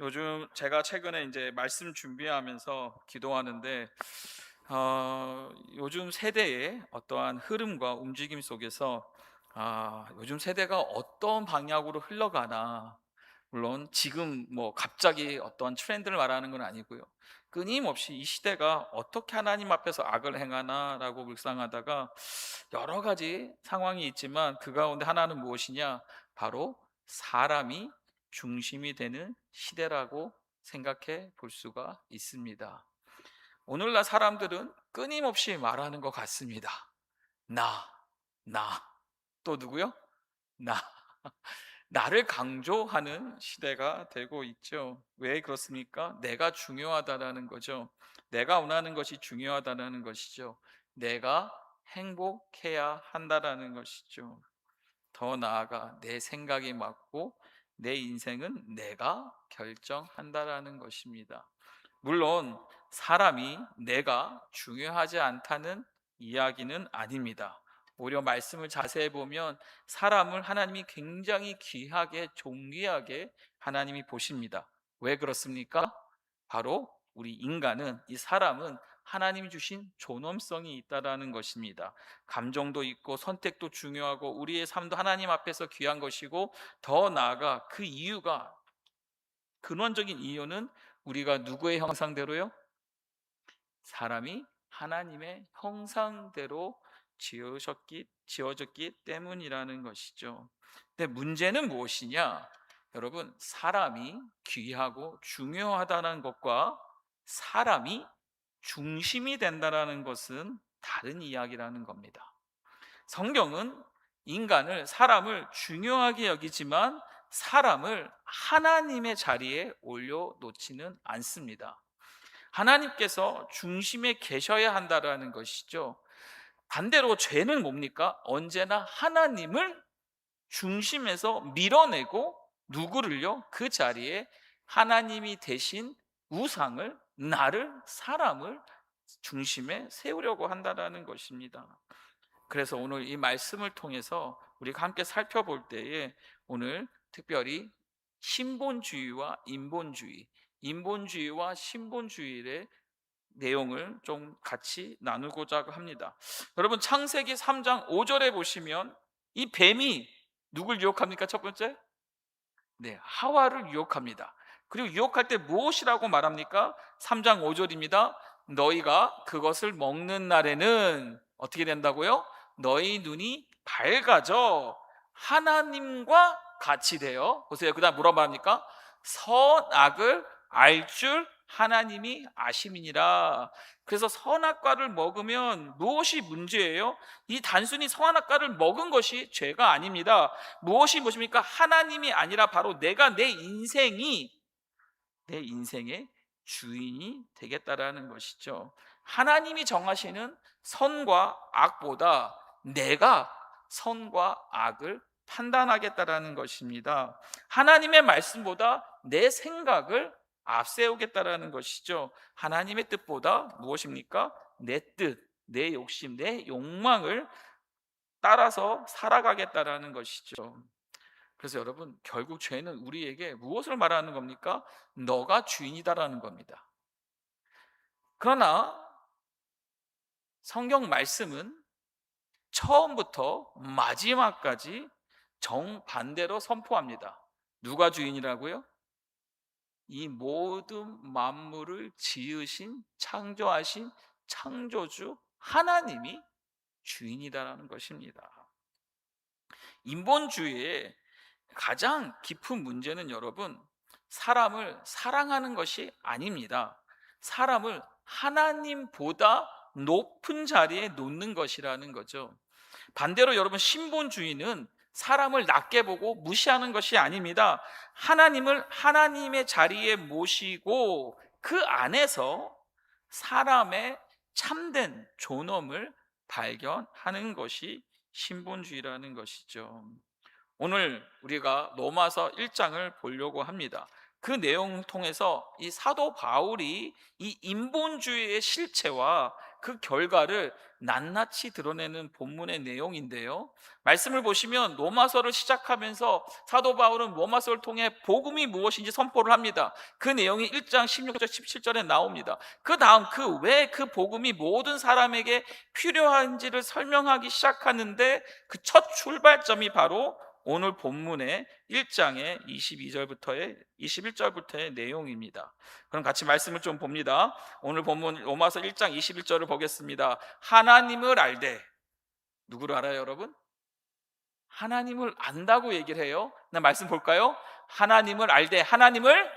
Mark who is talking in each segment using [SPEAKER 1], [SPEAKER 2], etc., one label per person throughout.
[SPEAKER 1] 요즘 제가 최근에 이제 말씀 준비하면서 기도하는데 요즘 세대의 어떠한 흐름과 움직임 속에서 요즘 세대가 어떤 방향으로 흘러가나, 물론 지금 뭐 갑자기 어떠한 트렌드를 말하는 건 아니고요. 끊임없이 이 시대가 어떻게 하나님 앞에서 악을 행하나라고 묵상하다가 여러 가지 상황이 있지만 그 가운데 하나는 무엇이냐? 바로 사람이 중심이 되는 시대라고 생각해 볼 수가 있습니다. 오늘날 사람들은 끊임없이 말하는 것 같습니다. 나, 나, 또 누구요? 나. 나를 강조하는 시대가 되고 있죠. 왜 그렇습니까? 내가 중요하다라는 거죠. 내가 원하는 것이 중요하다라는 것이죠. 내가 행복해야 한다라는 것이죠. 더 나아가 내 생각이 맞고 내 인생은 내가 결정한다라는 것입니다. 물론 사람이 내가 중요하지 않다는 이야기는 아닙니다. 오히려 말씀을 자세히 보면 사람을 하나님이 굉장히 귀하게 존귀하게 하나님이 보십니다. 왜 그렇습니까? 바로 우리 인간은, 이 사람은 하나님이 주신 존엄성이 있다라는 것입니다. 감정도 있고 선택도 중요하고 우리의 삶도 하나님 앞에서 귀한 것이고, 더 나아가 그 이유가, 근원적인 이유는 우리가 누구의 형상대로요? 사람이 하나님의 형상대로 지어졌기 때문이라는 것이죠. 근데 문제는 무엇이냐? 여러분, 사람이 귀하고 중요하다는 것과 사람이 중심이 된다는 것은 다른 이야기라는 겁니다. 성경은 사람을 중요하게 여기지만 사람을 하나님의 자리에 올려놓지는 않습니다. 하나님께서 중심에 계셔야 한다라는 것이죠. 반대로 죄는 뭡니까? 언제나 하나님을 중심에서 밀어내고 누구를요? 그 자리에 하나님이 대신 우상을, 나를, 사람을 중심에 세우려고 한다라는 것입니다. 그래서 오늘 이 말씀을 통해서 우리가 함께 살펴볼 때에, 오늘 특별히 신본주의와 인본주의, 인본주의와 신본주의의 내용을 좀 같이 나누고자 합니다. 여러분, 창세기 3장 5절에 보시면 이 뱀이 누굴 유혹합니까? 첫 번째, 네, 하와를 유혹합니다. 그리고 유혹할 때 무엇이라고 말합니까? 3장 5절입니다. 너희가 그것을 먹는 날에는 어떻게 된다고요? 너희 눈이 밝아져 하나님과 같이 되어, 보세요, 그 다음 뭐라고 말합니까? 선악을 알 줄 하나님이 아심이니라. 그래서 선악과를 먹으면 무엇이 문제예요? 이 단순히 선악과를 먹은 것이 죄가 아닙니다. 무엇이 무엇입니까? 하나님이 아니라 바로 내가, 내 인생의 주인이 되겠다라는 것이죠. 하나님이 정하시는 선과 악보다 내가 선과 악을 판단하겠다라는 것입니다. 하나님의 말씀보다 내 생각을 앞세우겠다라는 것이죠. 하나님의 뜻보다 무엇입니까? 내 뜻, 내 욕심, 내 욕망을 따라서 살아가겠다라는 것이죠. 그래서 여러분, 결국 죄는 우리에게 무엇을 말하는 겁니까? 너가 주인이다라는 겁니다. 그러나 성경 말씀은 처음부터 마지막까지 정반대로 선포합니다. 누가 주인이라고요? 이 모든 만물을 지으신, 창조하신 창조주 하나님이 주인이다라는 것입니다. 인본주의의 가장 깊은 문제는, 여러분, 사람을 사랑하는 것이 아닙니다. 사람을 하나님보다 높은 자리에 놓는 것이라는 거죠. 반대로 여러분, 신본주의는 사람을 낮게 보고 무시하는 것이 아닙니다. 하나님을 하나님의 자리에 모시고 그 안에서 사람의 참된 존엄을 발견하는 것이 신본주의라는 것이죠. 오늘 우리가 로마서 1장을 보려고 합니다. 그 내용을 통해서 이 사도 바울이 이 인본주의의 실체와 그 결과를 낱낱이 드러내는 본문의 내용인데요. 말씀을 보시면 로마서를 시작하면서 사도 바울은 로마서를 통해 복음이 무엇인지 선포를 합니다. 그 내용이 1장 16절 17절에 나옵니다. 그 다음 그 왜 그 복음이 모든 사람에게 필요한지를 설명하기 시작하는데 그 첫 출발점이 바로 오늘 본문의 1장의 22절부터의 21절부터의 내용입니다. 그럼 같이 말씀을 좀 봅니다. 오늘 본문 로마서 1장 21절을 보겠습니다. 하나님을 알되, 누구를 알아요 여러분? 하나님을 안다고 얘기를 해요. 나 말씀 볼까요? 하나님을 알되 하나님을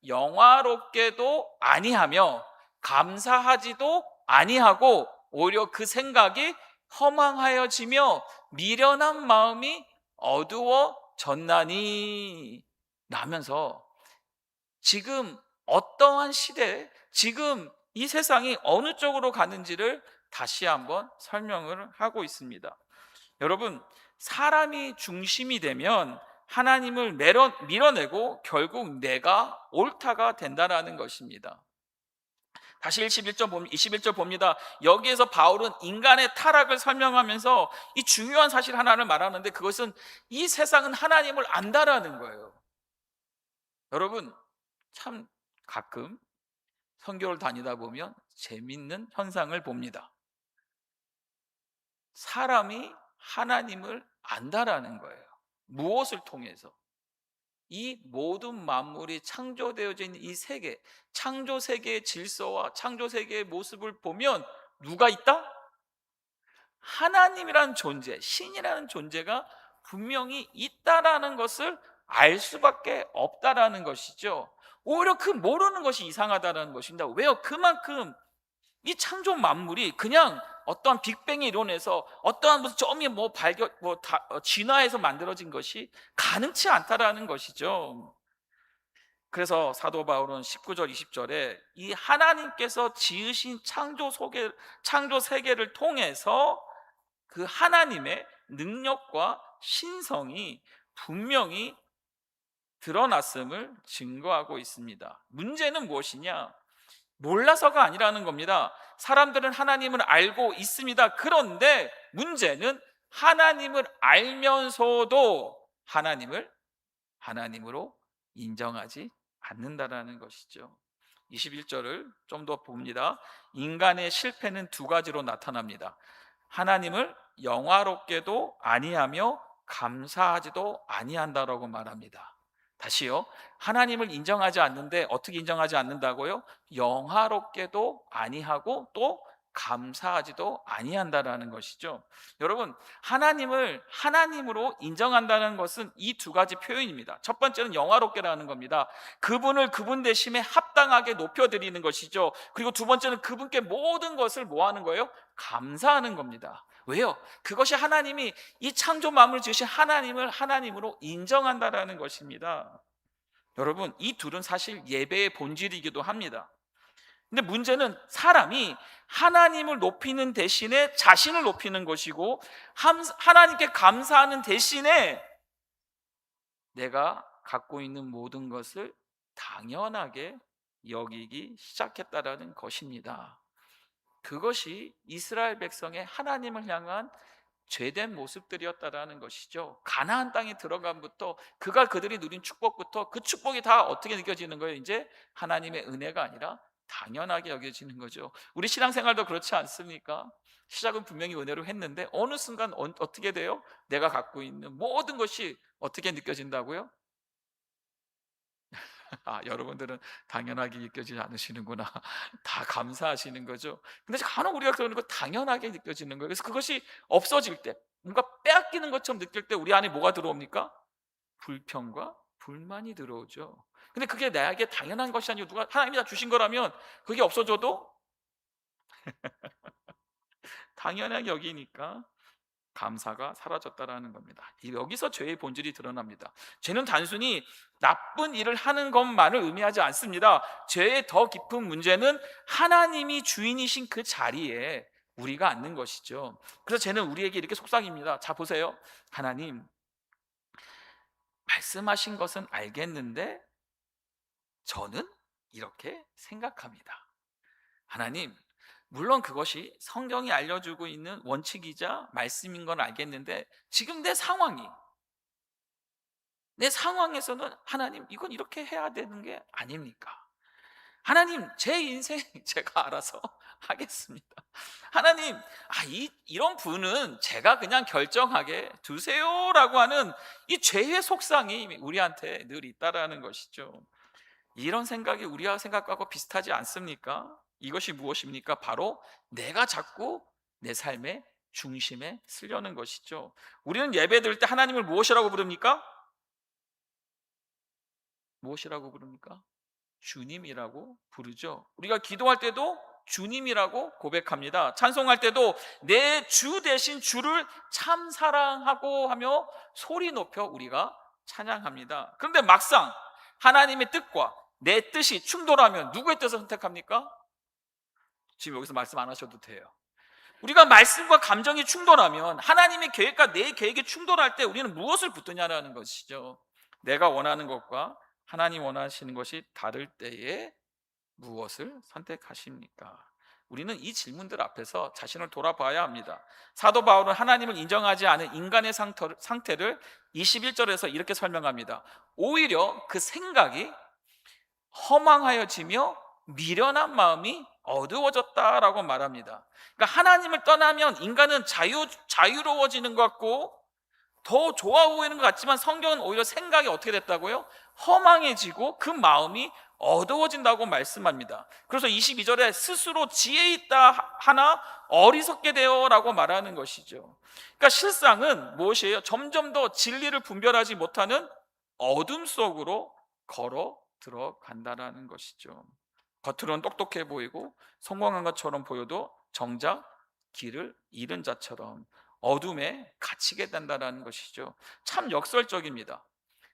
[SPEAKER 1] 영화롭게도 아니하며 감사하지도 아니하고 오히려 그 생각이 허망하여지며 미련한 마음이 어두워졌나니, 라면서 지금 어떠한 시대, 지금 이 세상이 어느 쪽으로 가는지를 다시 한번 설명을 하고 있습니다. 여러분, 사람이 중심이 되면 하나님을 밀어내고 결국 내가 옳다가 된다라는 것입니다. 다시 21절 봅니다. 여기에서 바울은 인간의 타락을 설명하면서 이 중요한 사실 하나를 말하는데, 그것은 이 세상은 하나님을 안다라는 거예요. 여러분, 참 가끔 선교를 다니다 보면 재밌는 현상을 봅니다. 사람이 하나님을 안다라는 거예요. 무엇을 통해서? 이 모든 만물이 창조되어져 있는 이 세계, 창조 세계의 질서와 창조 세계의 모습을 보면 누가 있다? 하나님이라는 존재, 신이라는 존재가 분명히 있다라는 것을 알 수밖에 없다라는 것이죠. 오히려 그 모르는 것이 이상하다라는 것입니다. 왜요? 그만큼 이 창조 만물이 그냥 어떠한 빅뱅의 이론에서 어떠한 무슨 점이 진화해서 만들어진 것이 가능치 않다라는 것이죠. 그래서 사도 바울은 19절 20절에 이 하나님께서 지으신 창조 세계를 통해서 그 하나님의 능력과 신성이 분명히 드러났음을 증거하고 있습니다. 문제는 무엇이냐? 몰라서가 아니라는 겁니다. 사람들은 하나님을 알고 있습니다. 그런데 문제는 하나님을 알면서도 하나님을 하나님으로 인정하지 않는다라는 것이죠. 21절을 좀 더 봅니다. 인간의 실패는 두 가지로 나타납니다. 하나님을 영화롭게도 아니하며 감사하지도 아니한다라고 말합니다. 다시요. 하나님을 인정하지 않는데 어떻게 인정하지 않는다고요? 영화롭게도 아니하고 또 감사하지도 아니한다라는 것이죠. 여러분, 하나님을 하나님으로 인정한다는 것은 이 두 가지 표현입니다. 첫 번째는 영화롭게라는 겁니다. 그분을 그분 대신에 합당하게 높여드리는 것이죠. 그리고 두 번째는 그분께 모든 것을 뭐 하는 거예요? 감사하는 겁니다. 왜요? 그것이 하나님이 이 창조 만물을 지으신 하나님을 하나님으로 인정한다라는 것입니다. 여러분, 이 둘은 사실 예배의 본질이기도 합니다. 근데 문제는 사람이 하나님을 높이는 대신에 자신을 높이는 것이고, 하나님께 감사하는 대신에 내가 갖고 있는 모든 것을 당연하게 여기기 시작했다라는 것입니다. 그것이 이스라엘 백성의 하나님을 향한 죄된 모습들이었다라는 것이죠. 가나안 땅에 들어간부터 그들이 누린 축복부터 그 축복이 다 어떻게 느껴지는 거예요? 이제 하나님의 은혜가 아니라 당연하게 여겨지는 거죠. 우리 신앙생활도 그렇지 않습니까? 시작은 분명히 은혜로 했는데 어느 순간 어떻게 돼요? 내가 갖고 있는 모든 것이 어떻게 느껴진다고요? 여러분들은 당연하게 느껴지지 않으시는구나. 다 감사하시는 거죠. 근데 간혹 우리가 그러는 거 당연하게 느껴지는 거예요. 그래서 그것이 없어질 때, 뭔가 빼앗기는 것처럼 느낄 때 우리 안에 뭐가 들어옵니까? 불평과 불만이 들어오죠. 근데 그게 나에게 당연한 것이 아니고 누가 하나님이 다 주신 거라면 그게 없어져도 당연하게 여기니까 감사가 사라졌다라는 겁니다. 여기서 죄의 본질이 드러납니다. 죄는 단순히 나쁜 일을 하는 것만을 의미하지 않습니다. 죄의 더 깊은 문제는 하나님이 주인이신 그 자리에 우리가 앉는 것이죠. 그래서 죄는 우리에게 이렇게 속삭입니다. 자, 보세요. 하나님, 말씀하신 것은 알겠는데 저는 이렇게 생각합니다. 하나님, 물론 그것이 성경이 알려주고 있는 원칙이자 말씀인 건 알겠는데, 지금 내 상황에서는 하나님 이건 이렇게 해야 되는 게 아닙니까? 하나님 제 인생 제가 알아서 하겠습니다. 하나님, 이런 분은 제가 그냥 결정하게 두세요라고 하는 이 죄의 속상이 우리한테 늘 있다라는 것이죠. 이런 생각이 우리와 생각하고 비슷하지 않습니까? 이것이 무엇입니까? 바로 내가 자꾸 내 삶의 중심에 쓰려는 것이죠. 우리는 예배 드릴 때 하나님을 무엇이라고 부릅니까? 무엇이라고 부릅니까? 주님이라고 부르죠. 우리가 기도할 때도 주님이라고 고백합니다. 찬송할 때도 내 주 대신 주를 참 사랑하고 하며 소리 높여 우리가 찬양합니다. 그런데 막상 하나님의 뜻과 내 뜻이 충돌하면 누구의 뜻을 선택합니까? 지금 여기서 말씀 안 하셔도 돼요. 우리가 말씀과 감정이 충돌하면, 하나님의 계획과 내 계획이 충돌할 때 우리는 무엇을 붙드냐라는 것이죠. 내가 원하는 것과 하나님 원하시는 것이 다를 때에 무엇을 선택하십니까? 우리는 이 질문들 앞에서 자신을 돌아봐야 합니다. 사도 바울은 하나님을 인정하지 않은 인간의 상태를 21절에서 이렇게 설명합니다. 오히려 그 생각이 허망하여지며 미련한 마음이 어두워졌다라고 말합니다. 그러니까 하나님을 떠나면 인간은 자유로워지는 것 같고 더 좋아 보이는 것 같지만, 성경은 오히려 생각이 어떻게 됐다고요? 허망해지고 그 마음이 어두워진다고 말씀합니다. 그래서 22절에 스스로 지혜 있다 하나 어리석게 되어라고 말하는 것이죠. 그러니까 실상은 무엇이에요? 점점 더 진리를 분별하지 못하는 어둠 속으로 걸어 들어간다라는 것이죠. 겉으로는 똑똑해 보이고 성공한 것처럼 보여도 정작 길을 잃은 자처럼 어둠에 갇히게 된다는 것이죠. 참 역설적입니다.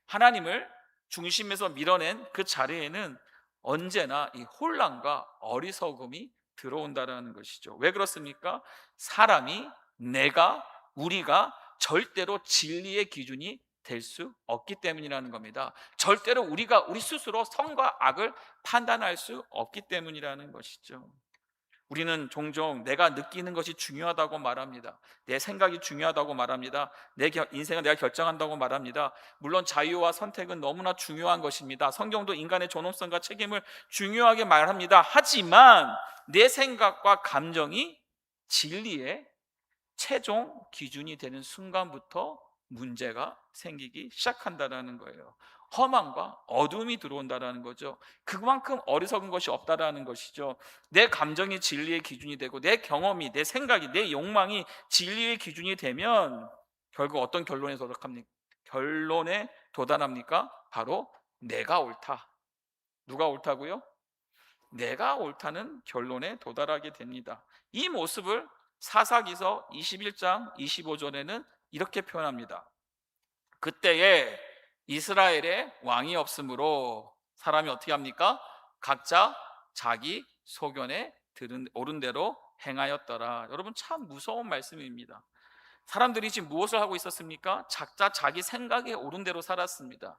[SPEAKER 1] 하나님을 중심에서 밀어낸 그 자리에는 언제나 이 혼란과 어리석음이 들어온다는 것이죠. 왜 그렇습니까? 사람이, 내가, 우리가 절대로 진리의 기준이 될 수 없기 때문이라는 겁니다. 절대로 우리 스스로 선과 악을 판단할 수 없기 때문이라는 것이죠. 우리는 종종 내가 느끼는 것이 중요하다고 말합니다. 내 생각이 중요하다고 말합니다. 인생은 내가 결정한다고 말합니다. 물론 자유와 선택은 너무나 중요한 것입니다. 성경도 인간의 존엄성과 책임을 중요하게 말합니다. 하지만 내 생각과 감정이 진리의 최종 기준이 되는 순간부터 문제가 생기기 시작한다는 거예요. 허망과 어둠이 들어온다는 거죠. 그만큼 어리석은 것이 없다라는 것이죠. 내 감정이 진리의 기준이 되고 내 경험이, 내 생각이, 내 욕망이 진리의 기준이 되면 결국 어떤 결론에 도달합니까? 바로 내가 옳다. 누가 옳다고요? 내가 옳다는 결론에 도달하게 됩니다. 이 모습을 사사기서 21장 25절에는 이렇게 표현합니다. 그때에 이스라엘에 왕이 없으므로 사람이 어떻게 합니까? 각자 자기 소견에 옳은 대로 행하였더라. 여러분, 참 무서운 말씀입니다. 사람들이 지금 무엇을 하고 있었습니까? 각자 자기 생각에 옳은 대로 살았습니다.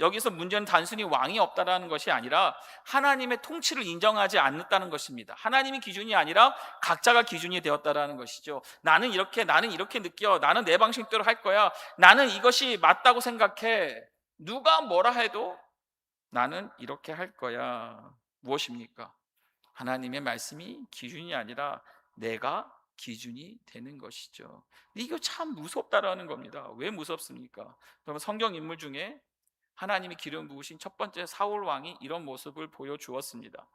[SPEAKER 1] 여기서 문제는 단순히 왕이 없다라는 것이 아니라 하나님의 통치를 인정하지 않는다는 것입니다. 하나님이 기준이 아니라 각자가 기준이 되었다라는 것이죠. 나는 이렇게 느껴. 나는 내 방식대로 할 거야. 나는 이것이 맞다고 생각해. 누가 뭐라 해도 나는 이렇게 할 거야. 무엇입니까? 하나님의 말씀이 기준이 아니라 내가 기준이 되는 것이죠. 이거 참 무섭다라는 겁니다. 왜 무섭습니까? 여러분, 성경 인물 중에 하나님이 기름 부으신 첫 번째 사울 왕이 이런 모습을 보여주었습니다.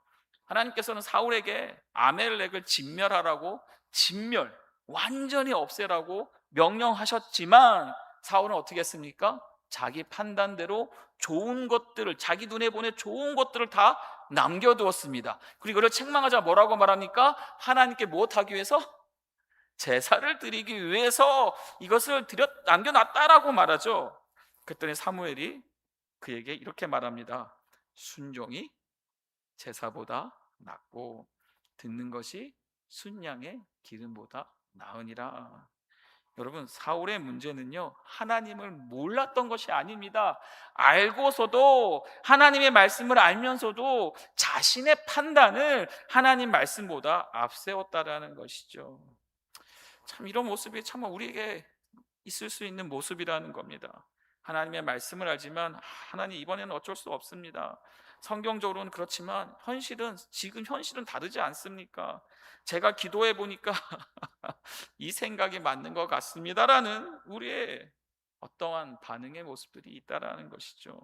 [SPEAKER 1] 하나님께서는 사울에게 아멜렉을 완전히 없애라고 명령하셨지만, 사울은 어떻게 했습니까? 자기 판단대로 자기 눈에 보내 좋은 것들을 다 남겨두었습니다. 그리고 그를 책망하자 뭐라고 말합니까? 하나님께 무엇하기 위해서? 제사를 드리기 위해서 이것을 남겨놨다라고 말하죠. 그랬더니 사무엘이 그에게 이렇게 말합니다. 순종이 제사보다 낫고 듣는 것이 순양의 기름보다 나으니라. 여러분, 사울의 문제는요, 하나님을 몰랐던 것이 아닙니다. 알고서도, 하나님의 말씀을 알면서도 자신의 판단을 하나님 말씀보다 앞세웠다라는 것이죠. 참, 이런 모습이 참 우리에게 있을 수 있는 모습이라는 겁니다. 하나님의 말씀을 알지만 하나님, 이번에는 어쩔 수 없습니다. 성경적으로는 그렇지만 지금 현실은 다르지 않습니까? 제가 기도해 보니까 이 생각이 맞는 것 같습니다라는 우리의 어떠한 반응의 모습들이 있다라는 것이죠.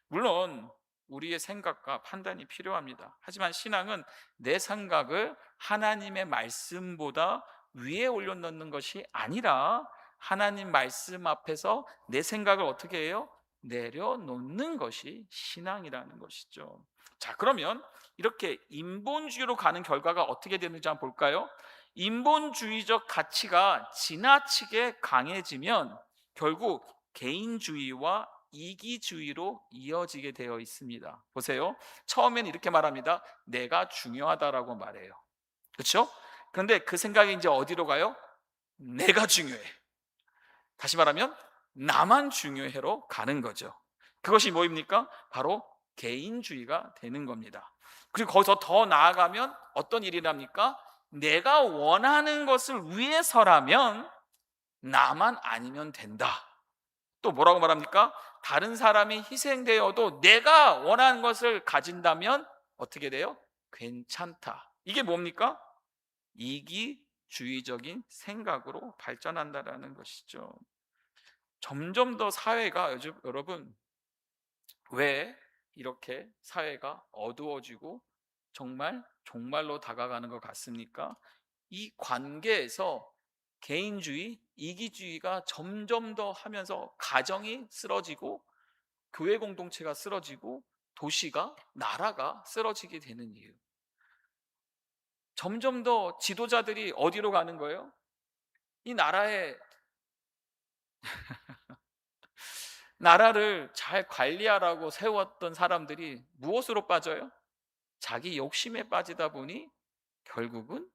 [SPEAKER 1] 물론 우리의 생각과 판단이 필요합니다. 하지만 신앙은 내 생각을 하나님의 말씀보다 위에 올려놓는 것이 아니라 하나님 말씀 앞에서 내 생각을 어떻게 해요? 내려놓는 것이 신앙이라는 것이죠. 자, 그러면 이렇게 인본주의로 가는 결과가 어떻게 되는지 한번 볼까요? 인본주의적 가치가 지나치게 강해지면 결국 개인주의와 이기주의로 이어지게 되어 있습니다. 보세요. 처음에는 이렇게 말합니다. 내가 중요하다라고 말해요. 그렇죠? 그런데 그 생각이 이제 어디로 가요? 내가 중요해. 다시 말하면 나만 중요해로 가는 거죠. 그것이 뭐입니까? 바로 개인주의가 되는 겁니다. 그리고 거기서 더 나아가면 어떤 일이랍니까? 내가 원하는 것을 위해서라면 나만 아니면 된다. 또 뭐라고 말합니까? 다른 사람이 희생되어도 내가 원하는 것을 가진다면 어떻게 돼요? 괜찮다. 이게 뭡니까? 이기주의적인 생각으로 발전한다라는 것이죠. 점점 더 사회가 요즘, 여러분, 왜 이렇게 사회가 어두워지고 정말 종말로 다가가는 것 같습니까? 이 관계에서 개인주의, 이기주의가 점점 더 하면서 가정이 쓰러지고 교회 공동체가 쓰러지고 도시가, 나라가 쓰러지게 되는 이유. 점점 더 지도자들이 어디로 가는 거예요? 이 나라를 잘 관리하라고 세웠던 사람들이 무엇으로 빠져요? 자기 욕심에 빠지다 보니 결국은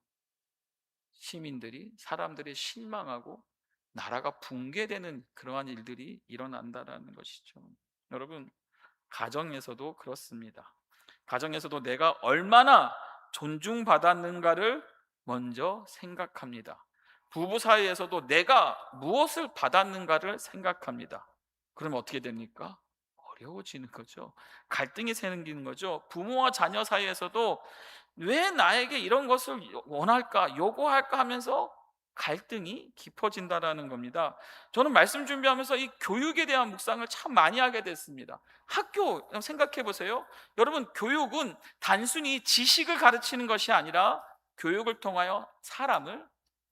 [SPEAKER 1] 시민들이, 사람들이 실망하고 나라가 붕괴되는 그러한 일들이 일어난다는 것이죠. 여러분, 가정에서도 그렇습니다. 가정에서도 내가 얼마나 존중받았는가를 먼저 생각합니다. 부부 사이에서도 내가 무엇을 받았는가를 생각합니다. 그러면 어떻게 됩니까? 어려워지는 거죠. 갈등이 생기는 거죠. 부모와 자녀 사이에서도 왜 나에게 이런 것을 원할까, 요구할까 하면서 갈등이 깊어진다라는 겁니다. 저는 말씀 준비하면서 이 교육에 대한 묵상을 참 많이 하게 됐습니다. 학교 생각해 보세요. 여러분, 교육은 단순히 지식을 가르치는 것이 아니라 교육을 통하여 사람을,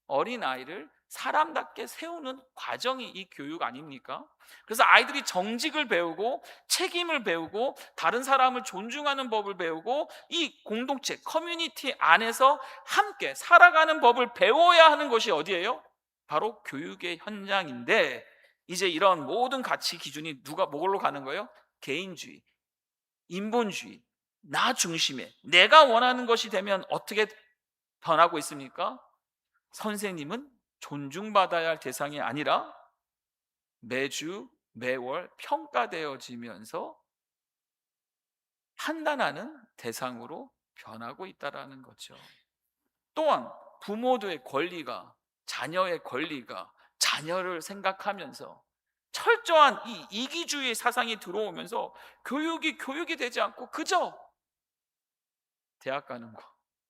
[SPEAKER 1] 어린아이를 사람답게 세우는 과정이 이 교육 아닙니까? 그래서 아이들이 정직을 배우고 책임을 배우고 다른 사람을 존중하는 법을 배우고 이 공동체, 커뮤니티 안에서 함께 살아가는 법을 배워야 하는 것이 어디예요? 바로 교육의 현장인데, 이제 이런 모든 가치 기준이 누가 뭐로 가는 거예요? 개인주의, 인본주의, 나 중심의 내가 원하는 것이 되면 어떻게 변하고 있습니까? 선생님은 존중받아야 할 대상이 아니라 매주 매월 평가되어지면서 판단하는 대상으로 변하고 있다는 거죠. 또한 부모들의 권리가, 자녀의 권리가, 자녀를 생각하면서 철저한 이 이기주의 사상이 들어오면서 교육이 되지 않고 그저 대학 가는 거,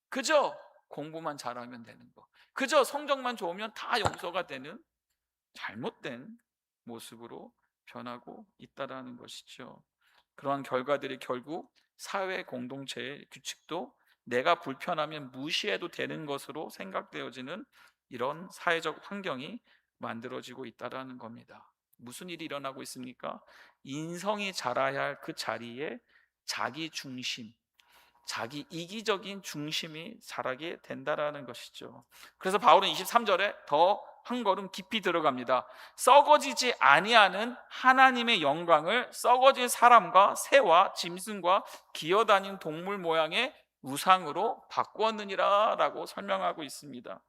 [SPEAKER 1] 그저 공부만 잘하면 되는 거, 그저 성적만 좋으면 다 용서가 되는 잘못된 모습으로 변하고 있다라는 것이죠. 그러한 결과들이 결국 사회 공동체의 규칙도 내가 불편하면 무시해도 되는 것으로 생각되어지는 이런 사회적 환경이 만들어지고 있다라는 겁니다. 무슨 일이 일어나고 있습니까? 인성이 자라야 할 그 자리에 자기 중심, 자기 이기적인 중심이 자라게 된다라는 것이죠. 그래서 바울은 23절에 더 한 걸음 깊이 들어갑니다. 썩어지지 아니하는 하나님의 영광을 썩어진 사람과 새와 짐승과 기어다니는 동물 모양의 우상으로 바꾸었느니라 라고 설명하고 있습니다.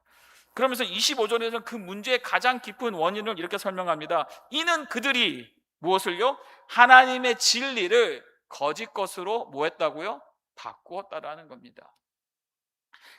[SPEAKER 1] 그러면서 25절에서 그 문제의 가장 깊은 원인을 이렇게 설명합니다. 이는 그들이 무엇을요? 하나님의 진리를 거짓 것으로 뭐 했다고요? 바꾸었다라는 겁니다.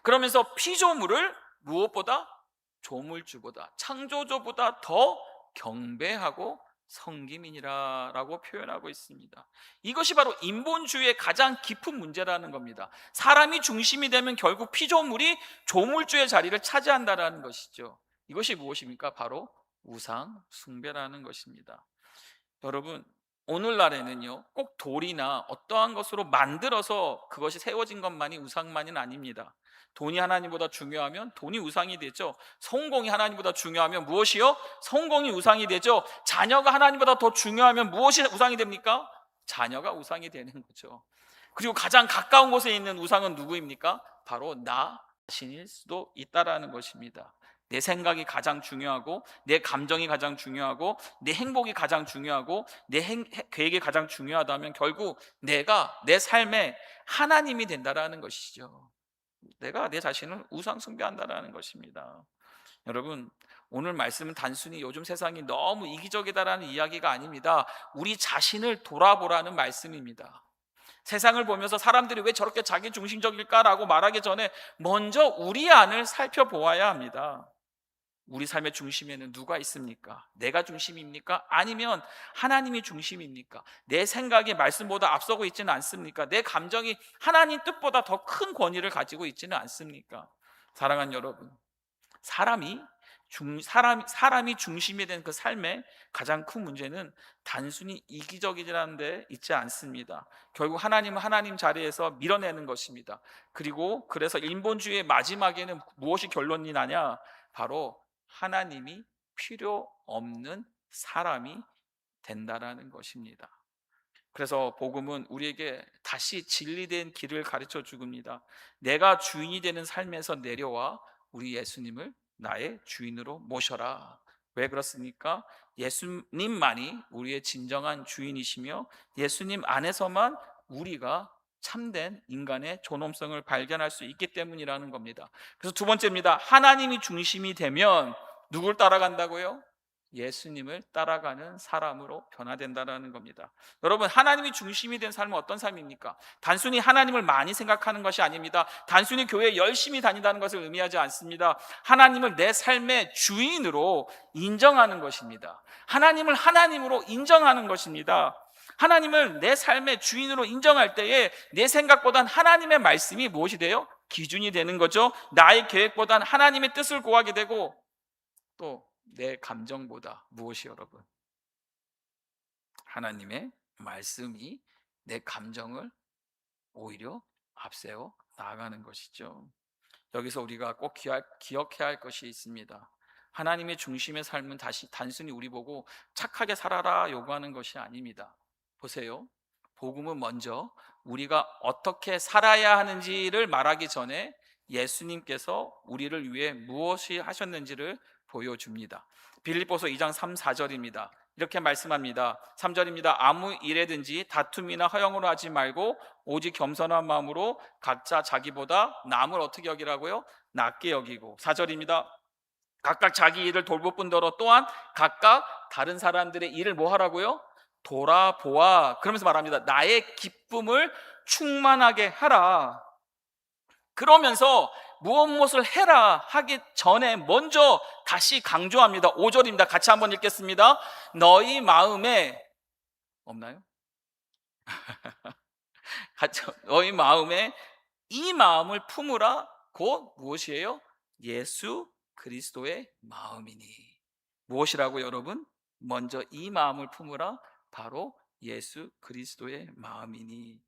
[SPEAKER 1] 그러면서 피조물을 무엇보다, 조물주보다, 창조주보다 더 경배하고 섬김이니라라고 표현하고 있습니다. 이것이 바로 인본주의의 가장 깊은 문제라는 겁니다. 사람이 중심이 되면 결국 피조물이 조물주의 자리를 차지한다라는 것이죠. 이것이 무엇입니까? 바로 우상 숭배라는 것입니다. 여러분, 오늘날에는요, 꼭 돌이나 어떠한 것으로 만들어서 그것이 세워진 것만이 우상만은 아닙니다. 돈이 하나님보다 중요하면 돈이 우상이 되죠. 성공이 하나님보다 중요하면 무엇이요? 성공이 우상이 되죠. 자녀가 하나님보다 더 중요하면 무엇이 우상이 됩니까? 자녀가 우상이 되는 거죠. 그리고 가장 가까운 곳에 있는 우상은 누구입니까? 바로 나 자신일 수도 있다라는 것입니다. 내 생각이 가장 중요하고, 내 감정이 가장 중요하고, 내 행복이 가장 중요하고, 계획이 가장 중요하다면 결국 내가 내 삶에 하나님이 된다라는 것이죠. 내가 내 자신을 우상 숭배한다라는 것입니다. 여러분, 오늘 말씀은 단순히 요즘 세상이 너무 이기적이다라는 이야기가 아닙니다. 우리 자신을 돌아보라는 말씀입니다. 세상을 보면서 사람들이 왜 저렇게 자기 중심적일까라고 말하기 전에 먼저 우리 안을 살펴보아야 합니다. 우리 삶의 중심에는 누가 있습니까? 내가 중심입니까? 아니면 하나님이 중심입니까? 내 생각이 말씀보다 앞서고 있지는 않습니까? 내 감정이 하나님 뜻보다 더 큰 권위를 가지고 있지는 않습니까? 사랑하는 여러분, 사람이 중심이 된 그 삶의 가장 큰 문제는 단순히 이기적이라는 데 있지 않습니다. 결국 하나님은 하나님 자리에서 밀어내는 것입니다. 그리고 그래서 인본주의의 마지막에는 무엇이 결론이 나냐? 바로 하나님이 필요 없는 사람이 된다라는 것입니다. 그래서 복음은 우리에게 다시 진리된 길을 가르쳐 주겁니다. 내가 주인이 되는 삶에서 내려와 우리 예수님을 나의 주인으로 모셔라. 왜 그렇습니까? 예수님만이 우리의 진정한 주인이시며 예수님 안에서만 우리가 참된 인간의 존엄성을 발견할 수 있기 때문이라는 겁니다. 그래서 두 번째입니다. 하나님이 중심이 되면 누굴 따라간다고요? 예수님을 따라가는 사람으로 변화된다는 겁니다. 여러분, 하나님이 중심이 된 삶은 어떤 삶입니까? 단순히 하나님을 많이 생각하는 것이 아닙니다. 단순히 교회에 열심히 다닌다는 것을 의미하지 않습니다. 하나님을 내 삶의 주인으로 인정하는 것입니다. 하나님을 하나님으로 인정하는 것입니다. 하나님을 내 삶의 주인으로 인정할 때에 내 생각보단 하나님의 말씀이 무엇이 돼요? 기준이 되는 거죠. 나의 계획보단 하나님의 뜻을 구하게 되고, 또 내 감정보다 무엇이, 여러분? 하나님의 말씀이 내 감정을 오히려 앞세워 나아가는 것이죠. 여기서 우리가 꼭 기억해야 할 것이 있습니다. 하나님의 중심의 삶은 단순히 우리 보고 착하게 살아라 요구하는 것이 아닙니다. 보세요. 복음은 먼저 우리가 어떻게 살아야 하는지를 말하기 전에 예수님께서 우리를 위해 무엇이 하셨는지를 보여줍니다. 빌립보서 2장 3, 4절입니다. 이렇게 말씀합니다. 3절입니다. 아무 일에든지 다툼이나 허영으로 하지 말고 오직 겸손한 마음으로 각자 자기보다 남을 어떻게 여기라고요? 낮게 여기고. 4절입니다. 각각 자기 일을 돌볼 뿐더러 또한 각각 다른 사람들의 일을 뭐 하라고요? 돌아보아. 그러면서 말합니다. 나의 기쁨을 충만하게 하라. 그러면서 무엇을 해라 하기 전에 먼저 다시 강조합니다. 5절입니다. 같이 한번 읽겠습니다. 너희 마음에, 없나요? 너희 마음에 이 마음을 품으라. 곧 무엇이에요? 예수 그리스도의 마음이니. 무엇이라고, 여러분? 먼저 이 마음을 품으라. 바로 예수 그리스도의 마음이니.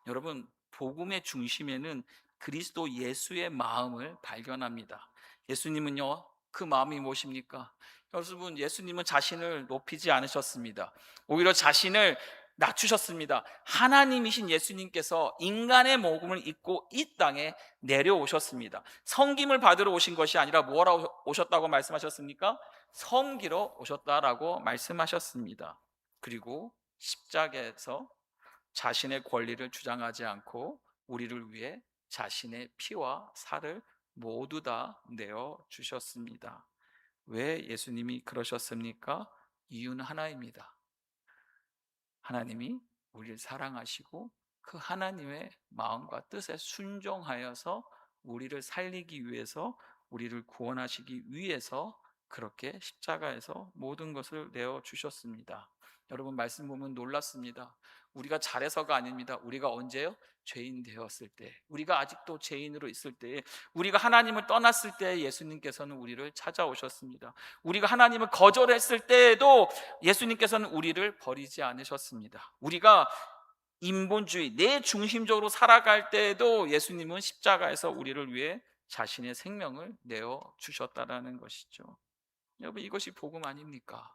[SPEAKER 1] 여러분, 복음의 중심에는 그리스도 예수의 마음을 발견합니다. 예수님은요, 그 마음이 무엇입니까? 여러분, 예수님은 자신을 높이지 않으셨습니다. 오히려 자신을 낮추셨습니다. 하나님이신 예수님께서 인간의 몸을 입고 이 땅에 내려오셨습니다. 섬김을 받으러 오신 것이 아니라 뭐하러 오셨다고 말씀하셨습니까? 섬기러 오셨다라고 말씀하셨습니다. 그리고 십자가에서 자신의 권리를 주장하지 않고 우리를 위해 자신의 피와 살을 모두 다 내어 주셨습니다. 왜 예수님이 그러셨습니까? 이유는 하나입니다. 하나님이 우리를 사랑하시고 그 하나님의 마음과 뜻에 순종하여서 우리를 살리기 위해서, 우리를 구원하시기 위해서 그렇게 십자가에서 모든 것을 내어 주셨습니다. 여러분, 말씀 보면 놀랐습니다. 우리가 잘해서가 아닙니다. 우리가 언제요? 죄인 되었을 때, 우리가 아직도 죄인으로 있을 때, 우리가 하나님을 떠났을 때 예수님께서는 우리를 찾아오셨습니다. 우리가 하나님을 거절했을 때에도 예수님께서는 우리를 버리지 않으셨습니다. 우리가 인본주의, 내 중심적으로 살아갈 때에도 예수님은 십자가에서 우리를 위해 자신의 생명을 내어 주셨다라는 것이죠. 여러분, 이것이 복음 아닙니까?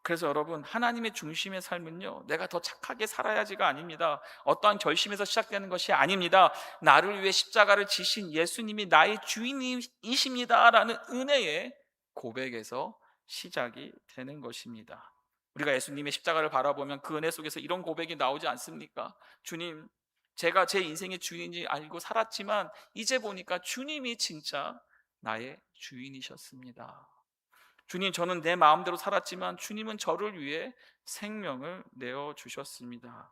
[SPEAKER 1] 그래서 여러분, 하나님의 중심의 삶은요, 내가 더 착하게 살아야지가 아닙니다. 어떠한 결심에서 시작되는 것이 아닙니다. 나를 위해 십자가를 지신 예수님이 나의 주인이십니다라는 은혜의 고백에서 시작이 되는 것입니다. 우리가 예수님의 십자가를 바라보면 그 은혜 속에서 이런 고백이 나오지 않습니까? 주님, 제가 제 인생의 주인이 알고 살았지만 이제 보니까 주님이 진짜 나의 주인이셨습니다. 주님, 저는 내 마음대로 살았지만 주님은 저를 위해 생명을 내어 주셨습니다.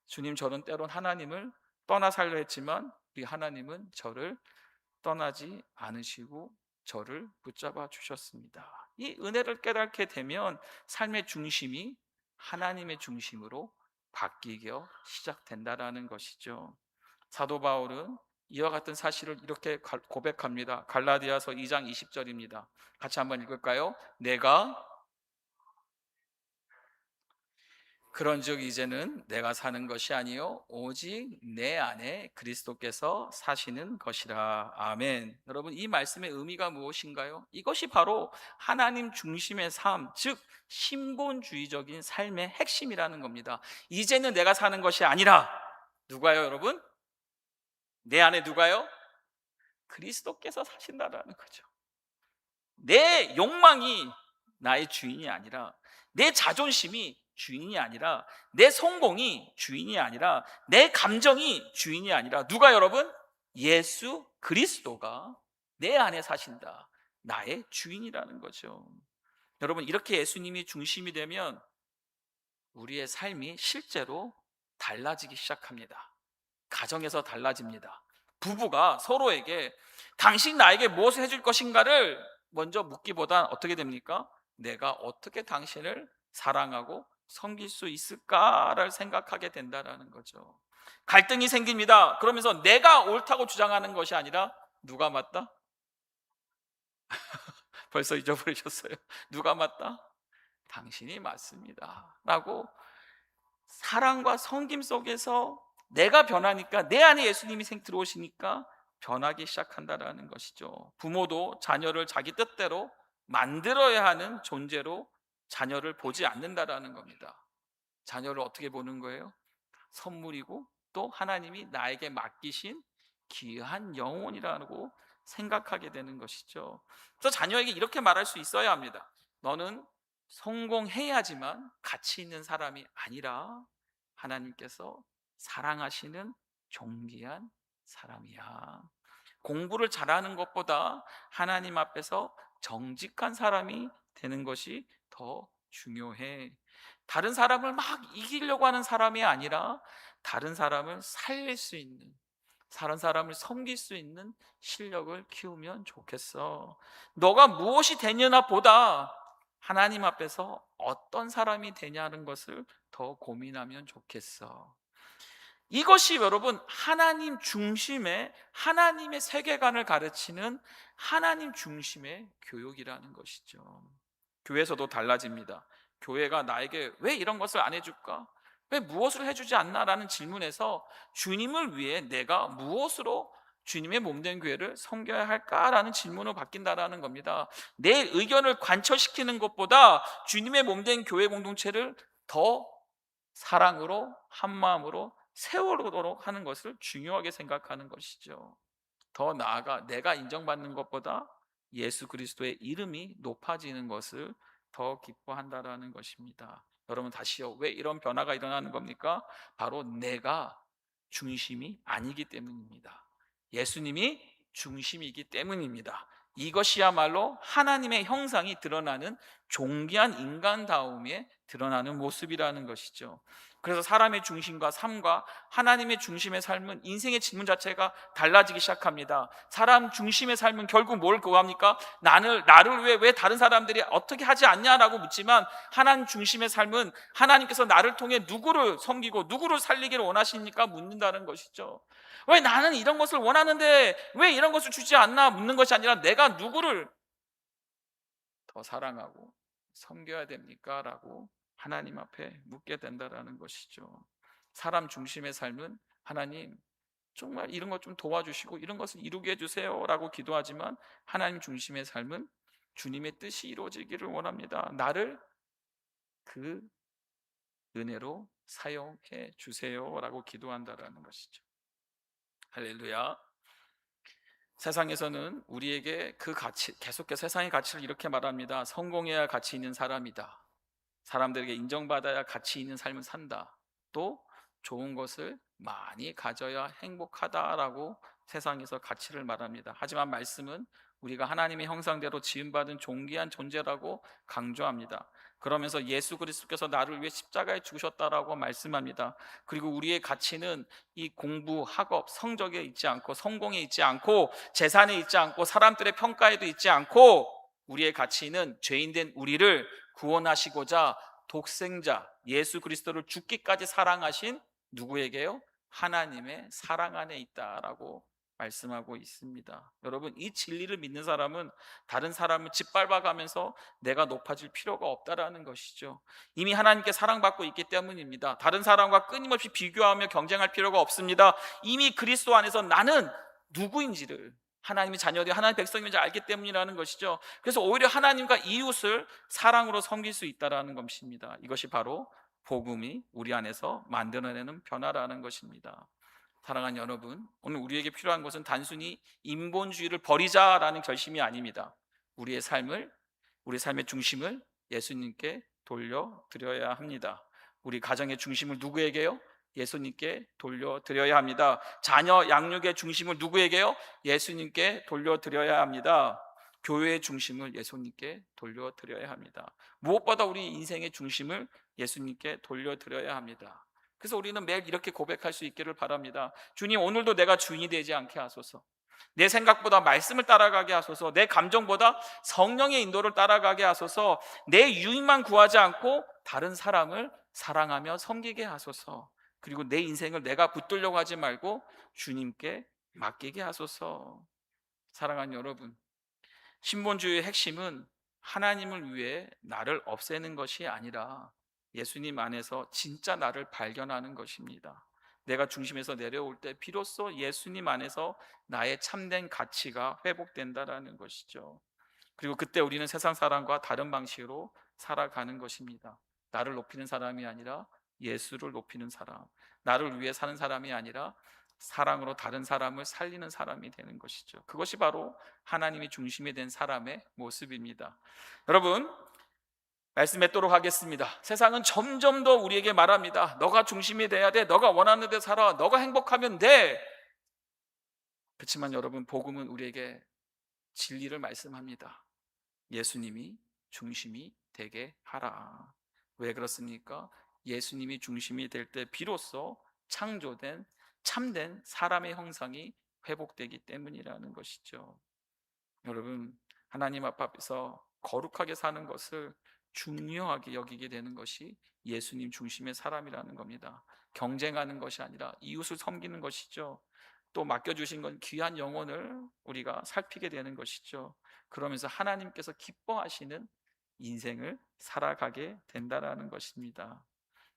[SPEAKER 1] 주님, 저는 때론 하나님을 떠나 살려 했지만 우리 하나님은 저를 떠나지 않으시고 저를 붙잡아 주셨습니다. 이 은혜를 깨닫게 되면 삶의 중심이 하나님의 중심으로 바뀌기 시작된다라는 것이죠. 사도 바울은 이와 같은 사실을 이렇게 고백합니다. 갈라디아서 2장 20절입니다. 같이 한번 읽을까요? 내가 그런즉 이제는 내가 사는 것이 아니요 오직 내 안에 그리스도께서 사시는 것이라. 아멘. 여러분, 이 말씀의 의미가 무엇인가요? 이것이 바로 하나님 중심의 삶, 즉 신본주의적인 삶의 핵심이라는 겁니다. 이제는 내가 사는 것이 아니라 누가요, 여러분? 내 안에 누가요? 그리스도께서 사신다라는 거죠. 내 욕망이 나의 주인이 아니라, 내 자존심이 주인이 아니라, 내 성공이 주인이 아니라, 내 감정이 주인이 아니라 누가 여러분? 예수 그리스도가 내 안에 사신다. 나의 주인이라는 거죠. 여러분, 이렇게 예수님이 중심이 되면 우리의 삶이 실제로 달라지기 시작합니다. 가정에서 달라집니다. 부부가 서로에게 당신 나에게 무엇을 해줄 것인가를 먼저 묻기보단 어떻게 됩니까? 내가 어떻게 당신을 사랑하고 섬길 수 있을까를 생각하게 된다는 거죠. 갈등이 생깁니다. 그러면서 내가 옳다고 주장하는 것이 아니라 누가 맞다? 벌써 잊어버리셨어요. 누가 맞다? 당신이 맞습니다 라고 사랑과 섬김 속에서 내가 변하니까, 내 안에 예수님이 들어오시니까 변하기 시작한다라는 것이죠. 부모도 자녀를 자기 뜻대로 만들어야 하는 존재로 자녀를 보지 않는다라는 겁니다. 자녀를 어떻게 보는 거예요? 선물이고 또 하나님이 나에게 맡기신 귀한 영혼이라고 생각하게 되는 것이죠. 그래서 자녀에게 이렇게 말할 수 있어야 합니다. 너는 성공해야지만 가치 있는 사람이 아니라 하나님께서 사랑하시는 존귀한 사람이야. 공부를 잘하는 것보다 하나님 앞에서 정직한 사람이 되는 것이 더 중요해. 다른 사람을 막 이기려고 하는 사람이 아니라 다른 사람을 살릴 수 있는, 다른 사람을 섬길 수 있는 실력을 키우면 좋겠어. 너가 무엇이 되느냐 보다 하나님 앞에서 어떤 사람이 되냐는 것을 더 고민하면 좋겠어. 이것이 여러분 하나님 중심의, 하나님의 세계관을 가르치는 하나님 중심의 교육이라는 것이죠. 교회에서도 달라집니다. 교회가 나에게 왜 이런 것을 안 해줄까? 왜 무엇을 해주지 않나라는 질문에서 주님을 위해 내가 무엇으로 주님의 몸된 교회를 섬겨야 할까라는 질문으로 바뀐다라는 겁니다. 내 의견을 관철시키는 것보다 주님의 몸된 교회 공동체를 더 사랑으로, 한마음으로 세우도록 하는 것을 중요하게 생각하는 것이죠. 더 나아가 내가 인정받는 것보다 예수 그리스도의 이름이 높아지는 것을 더 기뻐한다라는 것입니다. 여러분, 다시요, 왜 이런 변화가 일어나는 겁니까? 바로 내가 중심이 아니기 때문입니다. 예수님이 중심이기 때문입니다. 이것이야말로 하나님의 형상이 드러나는 존귀한 인간다움에 드러나는 모습이라는 것이죠. 그래서 사람의 중심과 삶과 하나님의 중심의 삶은 인생의 질문 자체가 달라지기 시작합니다. 사람 중심의 삶은 결국 뭘 구합니까? 나를 왜 다른 사람들이 어떻게 하지 않냐라고 묻지만, 하나님 중심의 삶은 하나님께서 나를 통해 누구를 섬기고 누구를 살리기를 원하십니까? 묻는다는 것이죠. 왜 나는 이런 것을 원하는데 왜 이런 것을 주지 않나 묻는 것이 아니라, 내가 누구를 더 사랑하고 섬겨야 됩니까? 라고 하나님 앞에 묻게 된다라는 것이죠. 사람 중심의 삶은 하나님 정말 이런 것 좀 도와주시고 이런 것을 이루게 해주세요 라고 기도하지만, 하나님 중심의 삶은 주님의 뜻이 이루어지기를 원합니다. 나를 그 은혜로 사용해 주세요 라고 기도한다라는 것이죠. 할렐루야. 세상에서는 우리에게 그 가치, 계속해서 세상의 가치를 이렇게 말합니다. 성공해야 가치 있는 사람이다. 사람들에게 인정받아야 가치 있는 삶을 산다. 또 좋은 것을 많이 가져야 행복하다라고 세상에서 가치를 말합니다. 하지만 말씀은 우리가 하나님의 형상대로 지음받은 존귀한 존재라고 강조합니다. 그러면서 예수 그리스도께서 나를 위해 십자가에 죽으셨다라고 말씀합니다. 그리고 우리의 가치는 이 공부, 학업, 성적에 있지 않고, 성공에 있지 않고, 재산에 있지 않고, 사람들의 평가에도 있지 않고, 우리의 가치는 죄인된 우리를 구원하시고자 독생자 예수 그리스도를 죽기까지 사랑하신 누구에게요? 하나님의 사랑 안에 있다라고 말씀하고 있습니다. 여러분, 이 진리를 믿는 사람은 다른 사람을 짓밟아가면서 내가 높아질 필요가 없다라는 것이죠. 이미 하나님께 사랑받고 있기 때문입니다. 다른 사람과 끊임없이 비교하며 경쟁할 필요가 없습니다. 이미 그리스도 안에서 나는 누구인지를, 하나님의 자녀들이 하나님의 백성인지 알기 때문이라는 것이죠. 그래서 오히려 하나님과 이웃을 사랑으로 섬길 수 있다는 것입니다. 이것이 바로 복음이 우리 안에서 만들어내는 변화라는 것입니다. 사랑하는 여러분, 오늘 우리에게 필요한 것은 단순히 인본주의를 버리자라는 결심이 아닙니다. 우리의 삶의 중심을 예수님께 돌려드려야 합니다. 우리 가정의 중심을 누구에게요? 예수님께 돌려드려야 합니다. 자녀 양육의 중심을 누구에게요? 예수님께 돌려드려야 합니다. 교회의 중심을 예수님께 돌려드려야 합니다. 무엇보다 우리 인생의 중심을 예수님께 돌려드려야 합니다. 그래서 우리는 매일 이렇게 고백할 수 있기를 바랍니다. 주님, 오늘도 내가 주인이 되지 않게 하소서. 내 생각보다 말씀을 따라가게 하소서. 내 감정보다 성령의 인도를 따라가게 하소서. 내 유익만 구하지 않고 다른 사람을 사랑하며 섬기게 하소서. 그리고 내 인생을 내가 붙들려고 하지 말고 주님께 맡기게 하소서. 사랑하는 여러분, 신본주의의 핵심은 하나님을 위해 나를 없애는 것이 아니라 예수님 안에서 진짜 나를 발견하는 것입니다. 내가 중심에서 내려올 때 비로소 예수님 안에서 나의 참된 가치가 회복된다라는 것이죠. 그리고 그때 우리는 세상 사람과 다른 방식으로 살아가는 것입니다. 나를 높이는 사람이 아니라 예수를 높이는 사람, 나를 위해 사는 사람이 아니라 사랑으로 다른 사람을 살리는 사람이 되는 것이죠. 그것이 바로 하나님이 중심이 된 사람의 모습입니다. 여러분, 말씀 맺도록 하겠습니다. 세상은 점점 더 우리에게 말합니다. 너가 중심이 돼야 돼. 너가 원하는 데 살아. 너가 행복하면 돼. 그렇지만 여러분, 복음은 우리에게 진리를 말씀합니다. 예수님이 중심이 되게 하라. 왜 그렇습니까? 예수님이 중심이 될 때 비로소 창조된 참된 사람의 형상이 회복되기 때문이라는 것이죠. 여러분, 하나님 앞에서 거룩하게 사는 것을 중요하게 여기게 되는 것이 예수님 중심의 사람이라는 겁니다. 경쟁하는 것이 아니라 이웃을 섬기는 것이죠. 또 맡겨주신 건 귀한 영혼을 우리가 살피게 되는 것이죠. 그러면서 하나님께서 기뻐하시는 인생을 살아가게 된다라는 것입니다.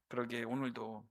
[SPEAKER 1] 그러기에 오늘도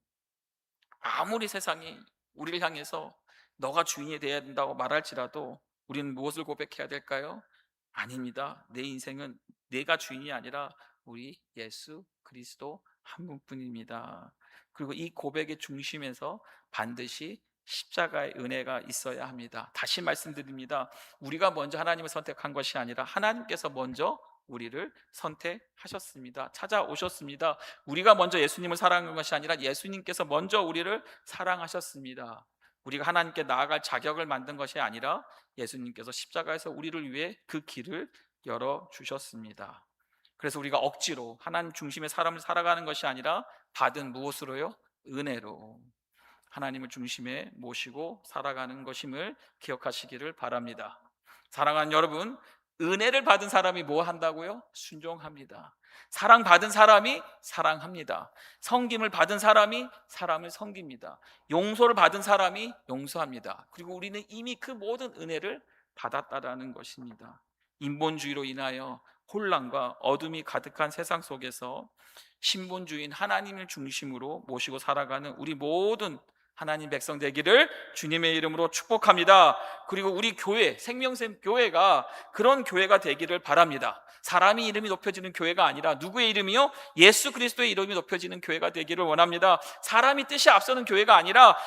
[SPEAKER 1] 아무리 세상이 우리를 향해서 너가 주인이 되어야 된다고 말할지라도 우리는 무엇을 고백해야 될까요? 아닙니다. 내 인생은 내가 주인이 아니라 우리 예수 그리스도 한 분뿐입니다. 그리고 이 고백의 중심에서 반드시 십자가의 은혜가 있어야 합니다. 다시 말씀드립니다. 우리가 먼저 하나님을 선택한 것이 아니라 하나님께서 먼저 우리를 선택하셨습니다. 찾아오셨습니다. 우리가 먼저 예수님을 사랑한 것이 아니라 예수님께서 먼저 우리를 사랑하셨습니다. 우리가 하나님께 나아갈 자격을 만든 것이 아니라 예수님께서 십자가에서 우리를 위해 그 길을 열어 주셨습니다. 그래서 우리가 억지로 하나님 중심의 삶을 살아가는 것이 아니라 받은 무엇으로요? 은혜로 하나님을 중심에 모시고 살아가는 것임을 기억하시기를 바랍니다. 사랑하는 여러분, 은혜를 받은 사람이 뭐 한다고요? 순종합니다. 사랑받은 사람이 사랑합니다. 섬김을 받은 사람이 사람을 섬깁니다. 용서를 받은 사람이 용서합니다. 그리고 우리는 이미 그 모든 은혜를 받았다라는 것입니다. 인본주의로 인하여 혼란과 어둠이 가득한 세상 속에서 신본주의인 하나님을 중심으로 모시고 살아가는 우리 모든 하나님 백성 되기를 주님의 이름으로 축복합니다. 그리고 우리 교회, 생명샘 교회가 그런 교회가 되기를 바랍니다. 사람이 이름이 높여지는 교회가 아니라 누구의 이름이요? 예수 그리스도의 이름이 높여지는 교회가 되기를 원합니다. 사람이 뜻이 앞서는 교회가 아니라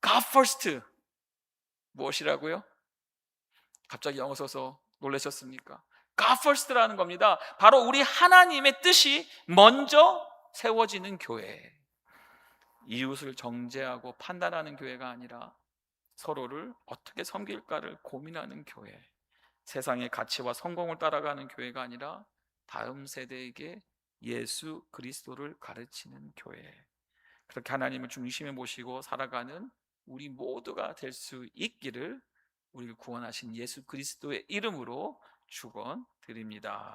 [SPEAKER 1] God first. 무엇이라고요? 갑자기 영어 써서 놀라셨습니까? God first라는 겁니다. 바로 우리 하나님의 뜻이 먼저 세워지는 교회. 이웃을 정죄하고 판단하는 교회가 아니라 서로를 어떻게 섬길까를 고민하는 교회. 세상의 가치와 성공을 따라가는 교회가 아니라 다음 세대에게 예수 그리스도를 가르치는 교회. 그렇게 하나님을 중심에 모시고 살아가는 우리 모두가 될 수 있기를 우리를 구원하신 예수 그리스도의 이름으로 축원드립니다.